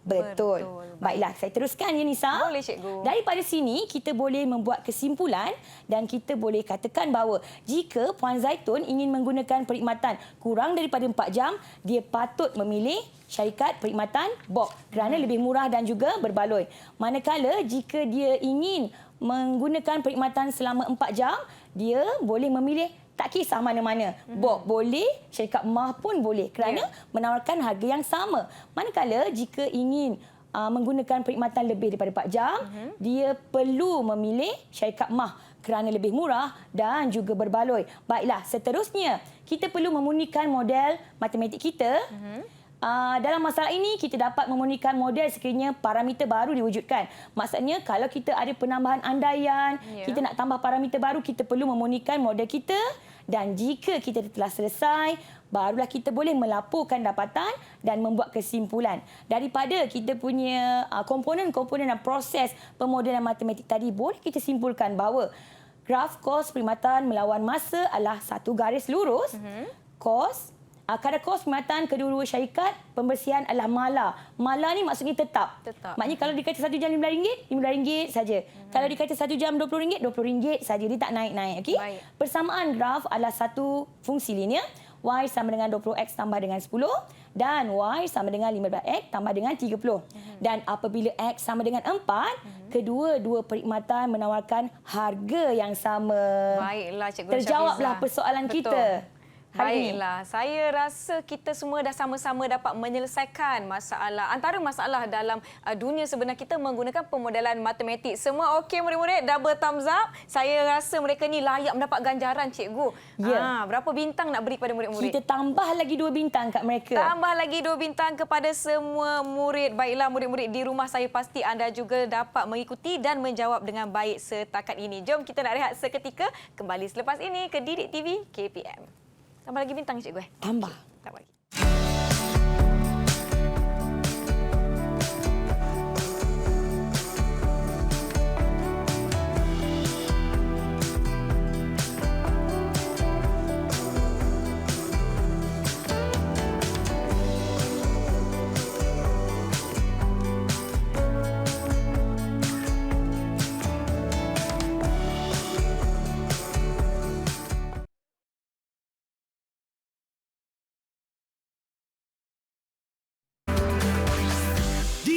betul. Baiklah, saya teruskan ya Nisa. Boleh, cikgu. Daripada sini kita boleh membuat kesimpulan dan kita boleh katakan bahawa jika Puan Zaitun ingin menggunakan perkhidmatan kurang daripada 4 jam, dia patut memilih syarikat perkhidmatan Bob kerana lebih murah dan juga berbaloi. Manakala jika dia ingin menggunakan perkhidmatan selama 4 jam, dia boleh memilih tak kisah mana-mana. Bob boleh, syarikat MA pun boleh kerana menawarkan harga yang sama. Manakala jika ingin menggunakan perkhidmatan lebih daripada 4 jam, dia perlu memilih syarikat MA kerana lebih murah dan juga berbaloi. Baiklah, seterusnya kita perlu memurnikan model matematik kita. Dalam masalah ini, kita dapat memurnikan model sekiranya parameter baru diwujudkan. Maksudnya, kalau kita ada penambahan andaian, kita nak tambah parameter baru, kita perlu memurnikan model kita. Dan jika kita telah selesai, barulah kita boleh melaporkan dapatan dan membuat kesimpulan. Daripada kita punya komponen-komponen dan proses pemodelan matematik tadi, boleh kita simpulkan bahawa graf kos perkhidmatan melawan masa adalah satu garis lurus. Kadar kos perkhidmatan kedua-dua syarikat pembersihan adalah mala. Mala ni maksudnya tetap. Maknanya kalau dikata 1 jam RM15, RM15 saja. Kalau dikata 1 jam RM20, RM20 saja. Dia tak naik-naik. Okay? Persamaan graf adalah satu fungsi linear. Y sama dengan 20X tambah dengan 10. Dan Y sama dengan 15X tambah dengan 30. Dan apabila X sama dengan 4, kedua-dua perkhidmatan menawarkan harga yang sama. Baiklah, Cikgu Terjawablah Syafizah. persoalan kita. Baiklah, saya rasa kita semua dah sama-sama dapat menyelesaikan antara masalah dalam dunia sebenar kita menggunakan pemodelan matematik. Semua okey murid-murid, double thumbs up. Saya rasa mereka ni layak mendapat ganjaran, cikgu. Ya. Berapa bintang nak beri kepada murid-murid? Kita tambah lagi 2 bintang kat mereka. Tambah lagi 2 bintang kepada semua murid. Baiklah murid-murid di rumah, saya pasti anda juga dapat mengikuti dan menjawab dengan baik setakat ini. Jom kita nak rehat seketika. Kembali selepas ini ke Didik TV KPM. Tambah lagi bintang, cikgu. Tambah. Tambah lagi.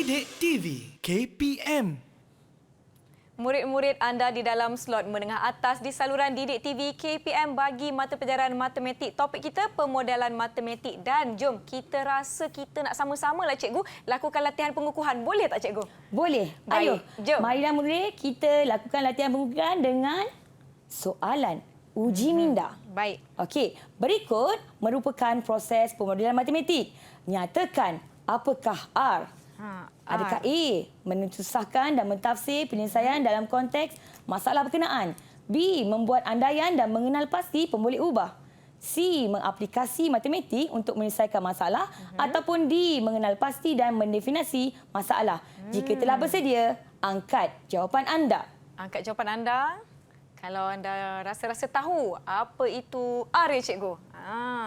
Didik TV KPM. Murid-murid anda di dalam slot menengah atas di saluran Didik TV KPM bagi mata pelajaran matematik. Topik kita pemodelan matematik dan jom kita rasa kita nak sama-samalah cikgu lakukan latihan pengukuhan. Boleh tak cikgu? Boleh. Baik, Ayo, jom. marilah murid kita lakukan latihan pengukuhan dengan soalan uji minda. Baik. Okey, berikut merupakan proses pemodelan matematik. Nyatakan apakah R. Adakah A. Mensusahkan dan mentafsir penyelesaian dalam konteks masalah berkenaan. B. Membuat andaian dan mengenal pasti pemboleh ubah. C. Mengaplikasi matematik untuk menyelesaikan masalah. Ataupun D. Mengenal pasti dan mendefinisi masalah. Jika telah bersedia, angkat jawapan anda. Angkat jawapan anda. Kalau anda rasa-rasa tahu apa itu R ya cikgu?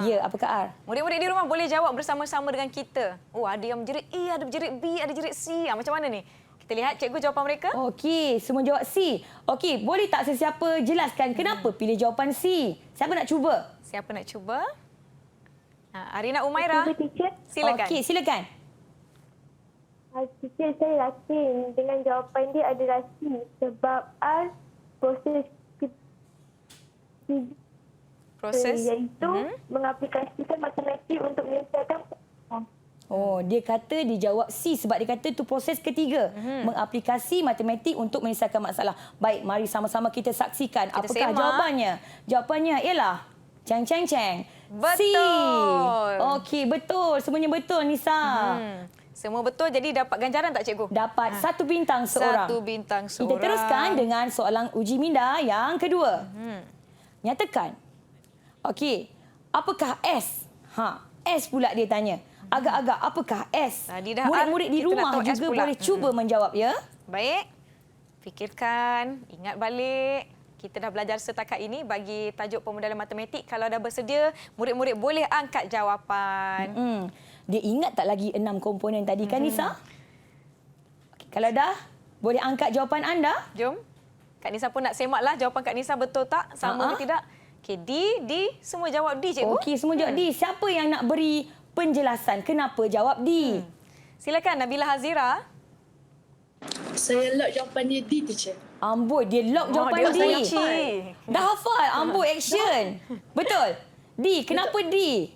Ya, apakah R? Murid-murid di rumah boleh jawab bersama-sama dengan kita. Oh, ada yang menjerit A, ada menjerit B, ada jerit C. Macam mana ni? Kita lihat cikgu jawapan mereka. Okey, semua jawab C. Okey, boleh tak sesiapa jelaskan kenapa pilih jawapan C? Siapa nak cuba? Siapa nak cuba? Arina Umaira. Cuba, teacher. Silakan. Okey, silakan. Teacher, saya yakin dengan jawapan dia adalah C. Sebab R proses iaitu mengaplikasikan matematik untuk menyelesaikan. Oh, dia kata dia jawab C sebab dia kata itu proses ketiga. Mengaplikasi matematik untuk menyelesaikan masalah. Baik, mari sama-sama kita saksikan Kita apakah semak. jawapannya. Jawapannya ialah cang. Betul. C. Okey, betul. Semuanya betul, Nisa. Semua betul, jadi dapat ganjaran tak cikgu? Dapat 1 bintang seorang. 1 bintang seorang. Kita teruskan dengan soalan uji minda yang kedua. Nyatakan. Okey, apakah S? S pula dia tanya. Agak-agak apakah S? Tadi dah Murid-murid di kita nak rumah tahu S juga pula. boleh cuba menjawab ya. Baik. Fikirkan, ingat balik. Kita dah belajar setakat ini bagi tajuk pemodelan matematik. Kalau dah bersedia, murid-murid boleh angkat jawapan. Dia ingat tak lagi 6 komponen tadi kan Nisa? Okey, kalau dah, boleh angkat jawapan anda. Jom. Kak Nisa pun nak semaklah jawapan Kak Nisa betul tak? Sama ke tidak? Okey, D. Semua jawab D, cikgu. Okey, semua jawab D. Siapa yang nak beri penjelasan kenapa jawab D? Silakan Nabila Hazira. Saya lock jawapan dia D, teacher. Amboi, dia lock jawapan dia D. kunci. Dah hafal. Amboi, action. Betul. D. Kenapa D?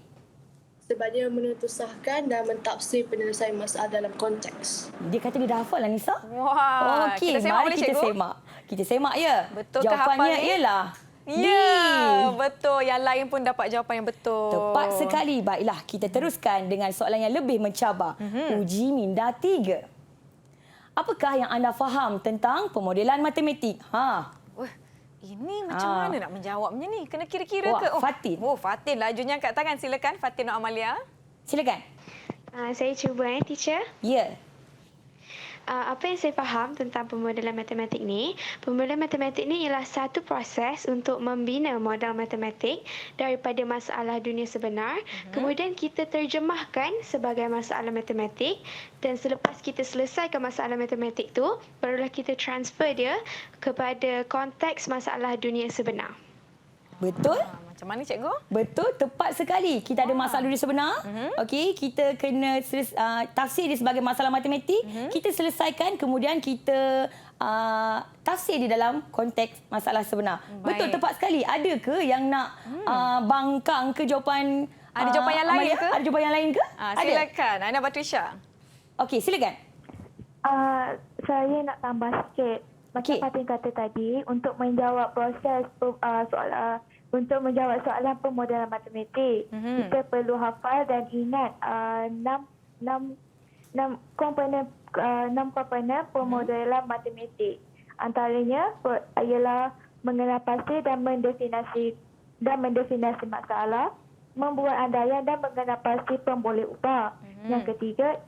Sebab dia menentusahkan dan mentafsir penyelesaian masalah dalam konteks. Dia kata dia dah hafal lah, Nisa. Wah, Okey, kita semak mari boleh, kita cikgu? semak. Kita semak ya. Betul ke Jawapannya hafal ni? ialah D. Ya, betul. Yang lain pun dapat jawapan yang betul. Tepat sekali. Baiklah, kita teruskan dengan soalan yang lebih mencabar. Uji minda 3. Apakah yang anda faham tentang pemodelan matematik? Wah, ini macam mana nak menjawabnya ni? Kena kira-kira Wah, ke? Fatin. Fatin lajunya angkat tangan. Silakan Fatin Nur Amalia. Silakan. Saya cuba teacher. Ya. Apa yang saya faham tentang pemodelan matematik ni, pemodelan matematik ni ialah satu proses untuk membina model matematik daripada masalah dunia sebenar, kemudian kita terjemahkan sebagai masalah matematik, dan selepas kita selesaikan masalah matematik tu, barulah kita transfer dia kepada konteks masalah dunia sebenar. Betul? Macam mana cikgu? Betul, tepat sekali. Kita ada masalah dunia sebenar. Okey, kita kena tafsir dia sebagai masalah matematik. Kita selesaikan, kemudian kita tafsir di dalam konteks masalah sebenar. Baik. Betul, tepat sekali. Ada ke yang nak bangkang ke jawapan Ada jawapan yang lain Amalia? ke? Ada jawapan yang lain ke? Ada. Silakan. Aina Batrisha. Okey, silakan. Saya nak tambah sikit. Macam Okey. Fatin kata tadi, untuk menjawab proses soalan, untuk menjawab soalan pemodelan matematik, kita perlu hafal dan ingat 6 komponen pemodelan matematik. Antaranya ialah mengenal pasti dan mendefinisi masalah, membuat andaian dan mengenal pasti pemboleh ubah. Yang ketiga,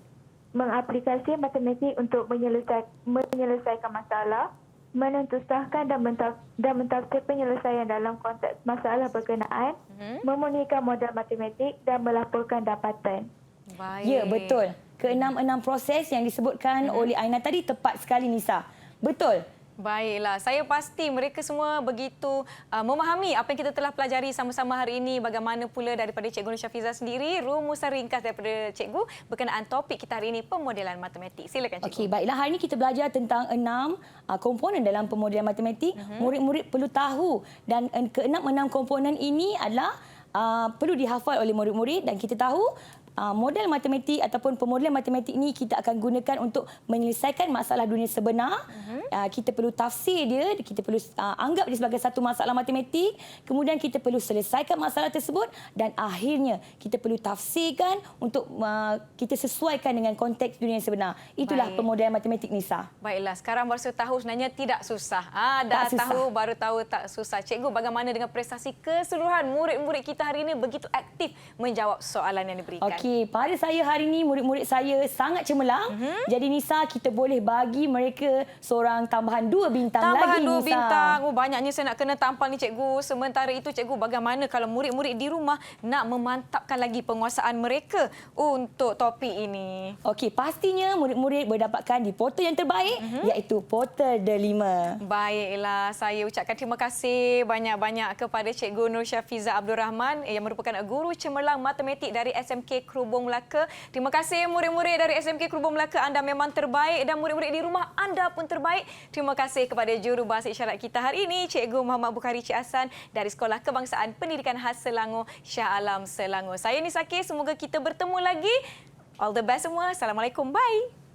mengaplikasi matematik untuk menyelesaikan masalah, menentusahkan dan mentafsir penyelesaian dalam konteks masalah berkenaan, memunikan model matematik dan melaporkan dapatan. Baik. Ya, betul. Ke-6 proses yang disebutkan oleh Aina tadi tepat sekali, Nisa. Betul. Baiklah, saya pasti mereka semua begitu memahami apa yang kita telah pelajari sama-sama hari ini. Bagaimana pula daripada Cikgu Nur Syafiza sendiri, rumusan ringkas daripada Cikgu berkenaan topik kita hari ini, pemodelan matematik. Silakan Cikgu. Okey, baiklah. Hari ini kita belajar tentang 6 komponen dalam pemodelan matematik. Murid-murid perlu tahu dan keenam komponen ini adalah perlu dihafal oleh murid-murid dan kita tahu model matematik ataupun pemodelan matematik ini kita akan gunakan untuk menyelesaikan masalah dunia sebenar. Kita perlu tafsir dia, kita perlu anggap dia sebagai satu masalah matematik. Kemudian kita perlu selesaikan masalah tersebut dan akhirnya kita perlu tafsirkan untuk kita sesuaikan dengan konteks dunia sebenar. Itulah pemodelan matematik Nisa. Baiklah, sekarang baru tahu sebenarnya tidak susah. Dah Tak susah. tahu, baru tahu tak susah. Cikgu, bagaimana dengan prestasi keseluruhan murid-murid kita hari ini begitu aktif menjawab soalan yang diberikan? Okey, pada saya hari ini murid-murid saya sangat cemerlang. Jadi Nisa, kita boleh bagi mereka seorang tambahan 2 bintang Tambahan lagi 2 Nisa. bintang. Banyaknya saya nak kena tampal ni Cikgu. Sementara itu Cikgu, bagaimana kalau murid-murid di rumah nak memantapkan lagi penguasaan mereka untuk topik ini? Okey, pastinya murid-murid berdapatkan di portal yang terbaik iaitu portal Delima. Baiklah, saya ucapkan terima kasih banyak-banyak kepada Cikgu Nur Syafiza Abdul Rahman yang merupakan guru cemerlang matematik dari SMK Krubong Melaka. Terima kasih murid-murid dari SMK Krubong Melaka, anda memang terbaik dan murid-murid di rumah anda pun terbaik. Terima kasih kepada juru bahasa isyarat kita hari ini, Cikgu Muhammad Bukhari Cik Hasan dari Sekolah Kebangsaan Pendidikan Khas Selangor, Shah Alam Selangor. Saya Nisa K, semoga kita bertemu lagi. All the best semua. Assalamualaikum. Bye.